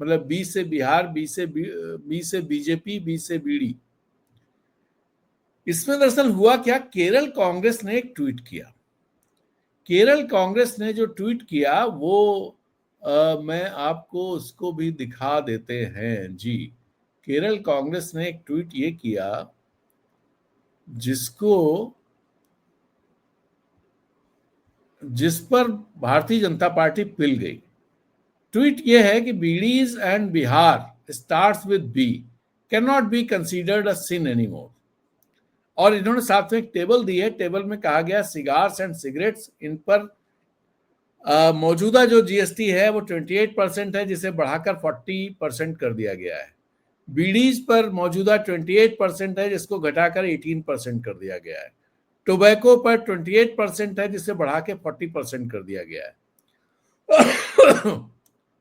मतलब बी से बिहार, बी से बीजेपी, बी से बीडी। इसमें दरअसल हुआ क्या, केरल कांग्रेस ने एक ट्वीट किया। केरल कांग्रेस ने जो ट्वीट किया वो मैं आपको उसको भी दिखा देते हैं जी। केरल कांग्रेस ने एक ट्वीट ये किया जिस पर भारतीय जनता पार्टी पिल गई। ट्वीट ये है कि bidis and Bihar starts with B can not be considered a sin anymore. और इन्होंने साथ में एक टेबल दी है, टेबल में कहा गया सिगार्स एंड सिगरेट्स, इन पर मौजूदा जो जीएसटी है वो 28% है, जिसे बढ़ाकर 40% कर दिया गया है। बीडीज पर मौजूदा 28% है, जिसको घटाकर 18% कर दिया गया है। टोबैको पर 28% है, जिसे बढ़ा के 40% कर दिया गया है।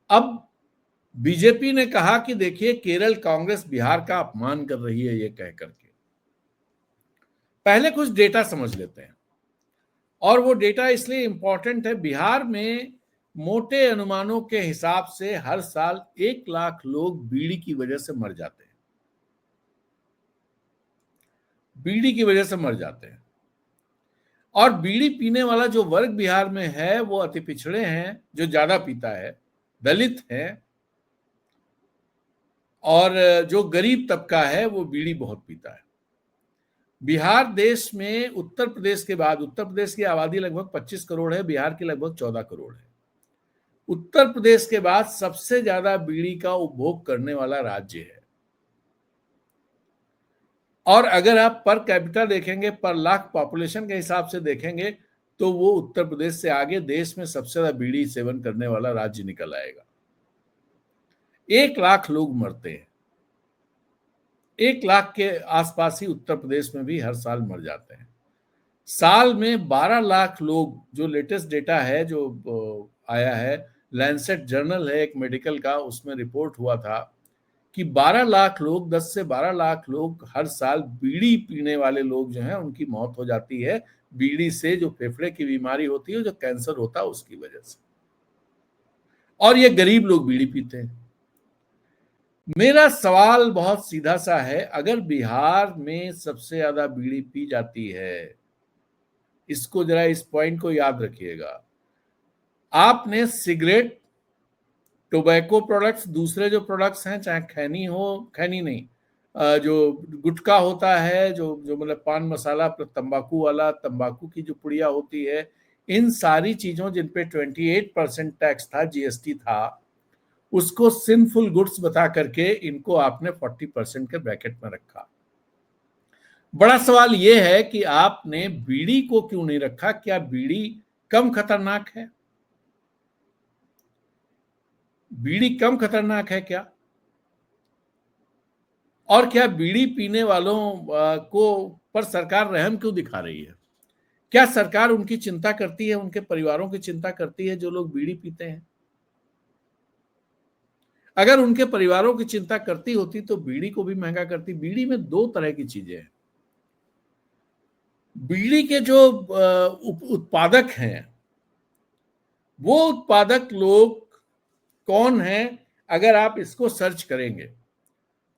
अब बीजेपी ने कहा कि देखिए केरल कांग्रेस बिहार का अपमान कर रही है, ये कह करके। पहले कुछ डेटा समझ लेते हैं, और वो डेटा इसलिए इंपॉर्टेंट है, बिहार में मोटे अनुमानों के हिसाब से हर साल 1 लाख लोग बीड़ी की वजह से मर जाते हैं। बीड़ी की वजह से मर जाते हैं। और बीड़ी पीने वाला जो वर्ग बिहार में है वो अति पिछड़े हैं, जो ज्यादा पीता है, दलित हैं, और जो गरीब तबका है वो बीड़ी बहुत पीता है। बिहार देश में उत्तर प्रदेश के बाद, उत्तर प्रदेश की आबादी लगभग 25 करोड़ है, बिहार की लगभग 14 करोड़ है। उत्तर प्रदेश के बाद सबसे ज्यादा बीड़ी का उपभोग करने वाला राज्य है। और अगर आप पर कैपिटा देखेंगे, पर लाख पॉपुलेशन के हिसाब से देखेंगे, तो वो उत्तर प्रदेश से आगे देश में सबसे ज्यादा बीड़ी सेवन करने वाला राज्य निकल आएगा। 1 लाख लोग मरते हैं, 1 लाख के आसपास ही उत्तर प्रदेश में भी हर साल मर जाते हैं। साल में 12 लाख लोग, जो लेटेस्ट डेटा है जो आया है, लैंसेट जर्नल है एक मेडिकल का, उसमें रिपोर्ट हुआ था कि 12 लाख लोग, 10 से 12 लाख लोग हर साल बीड़ी पीने वाले लोग जो हैं उनकी मौत हो जाती है बीड़ी से, जो फेफड़े की बीमारी होती है, जो कैंसर होता है उसकी वजह से। और ये गरीब लोग बीड़ी पीते हैं। मेरा सवाल बहुत सीधा सा है, अगर बिहार में सबसे ज्यादा बीड़ी पी जाती है, इसको जरा इस पॉइंट को याद रखिएगा, आपने सिगरेट, टोबैको प्रोडक्ट्स, दूसरे जो प्रोडक्ट्स हैं, चाहे खैनी हो, खैनी नहीं, जो गुटखा होता है, जो जो मतलब पान मसाला तंबाकू वाला, तंबाकू की जो पुड़िया होती है, इन सारी चीजों जिन पे 28% टैक्स था, जीएसटी था, उसको सिंफुल गुड्स बता करके इनको आपने 40% के ब्रैकेट में रखा। बड़ा सवाल यह है कि आपने बीड़ी को क्यों नहीं रखा? क्या बीड़ी कम खतरनाक है? बीड़ी कम खतरनाक है क्या? और क्या बीड़ी पीने वालों को पर सरकार रहम क्यों दिखा रही है? क्या सरकार उनकी चिंता करती है, उनके परिवारों की चिंता करती है जो लोग बीड़ी पीते हैं? अगर उनके परिवारों की चिंता करती होती तो बीड़ी को भी महंगा करती। बीड़ी में 2 तरह की चीजें हैं। बीड़ी के जो उत्पादक हैं, वो उत्पादक लोग कौन हैं? अगर आप इसको सर्च करेंगे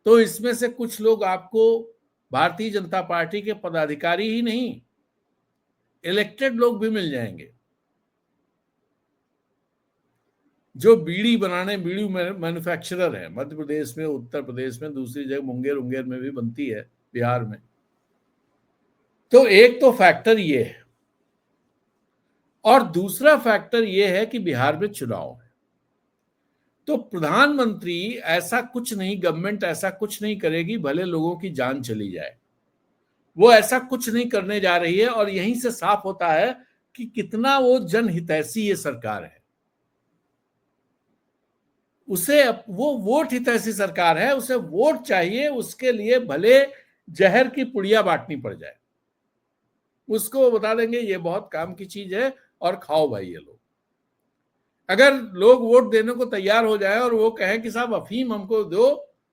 तो इसमें से कुछ लोग आपको भारतीय जनता पार्टी के पदाधिकारी ही नहीं, इलेक्टेड लोग भी मिल जाएंगे, जो बीड़ी मैन्युफैक्चरर है। मध्य प्रदेश में, उत्तर प्रदेश में, दूसरी जगह मुंगेर में भी बनती है, बिहार में। तो एक तो फैक्टर ये है, और दूसरा फैक्टर ये है कि बिहार में चुनाव है। तो प्रधानमंत्री ऐसा कुछ नहीं, गवर्नमेंट ऐसा कुछ नहीं करेगी भले लोगों की जान चली जाए। वो ऐसा कुछ नहीं करने जा रही है, और यहीं से साफ होता है कि कितना वो जनहितैषी ये सरकार है। उसे वो वोट हितैषी सरकार है, उसे वोट चाहिए, उसके लिए भले जहर की पुड़िया बांटनी पड़ जाए, उसको बता देंगे ये बहुत काम की चीज है और खाओ भाई ये लोग। अगर लोग वोट देने को तैयार हो जाए और वो कहें कि साहब अफीम हमको दो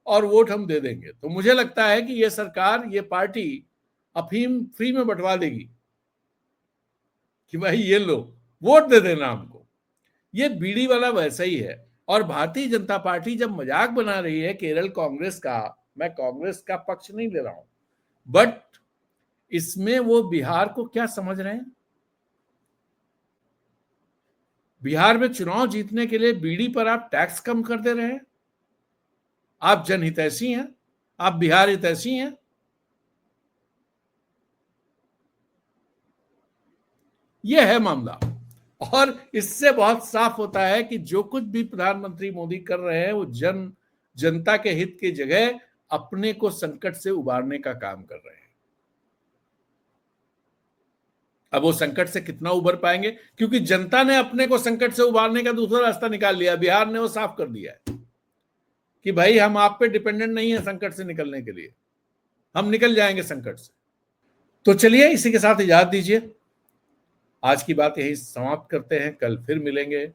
और वोट हम दे देंगे, तो मुझे लगता है कि ये सरकार, ये पार्टी अफीम फ्री में बंटवा देगी कि भाई ये लो, वोट दे देना हमको। ये बीड़ी वाला वैसा ही है। और भारतीय जनता पार्टी जब मजाक बना रही है केरल कांग्रेस का, मैं कांग्रेस का पक्ष नहीं ले रहा हूं, बट इसमें वो बिहार को क्या समझ रहे हैं? बिहार में चुनाव जीतने के लिए बीड़ी पर आप टैक्स कम कर दे रहे हैं। आप जनहितैषी हैं, आप बिहार हितैषी हैं। यह है मामला। और इससे बहुत साफ होता है कि जो कुछ भी प्रधानमंत्री मोदी कर रहे हैं वो जनता के हित की जगह अपने को संकट से उबारने का काम कर रहे हैं। अब वो संकट से कितना उबर पाएंगे, क्योंकि जनता ने अपने को संकट से उबारने का दूसरा रास्ता निकाल लिया। बिहार ने वो साफ कर दिया है कि भाई हम आप पे डिपेंडेंट नहीं है संकट से निकलने के लिए, हम निकल जाएंगे संकट से। तो चलिए इसी के साथ इजाजत दीजिए, आज की बात यही समाप्त करते हैं, कल फिर मिलेंगे।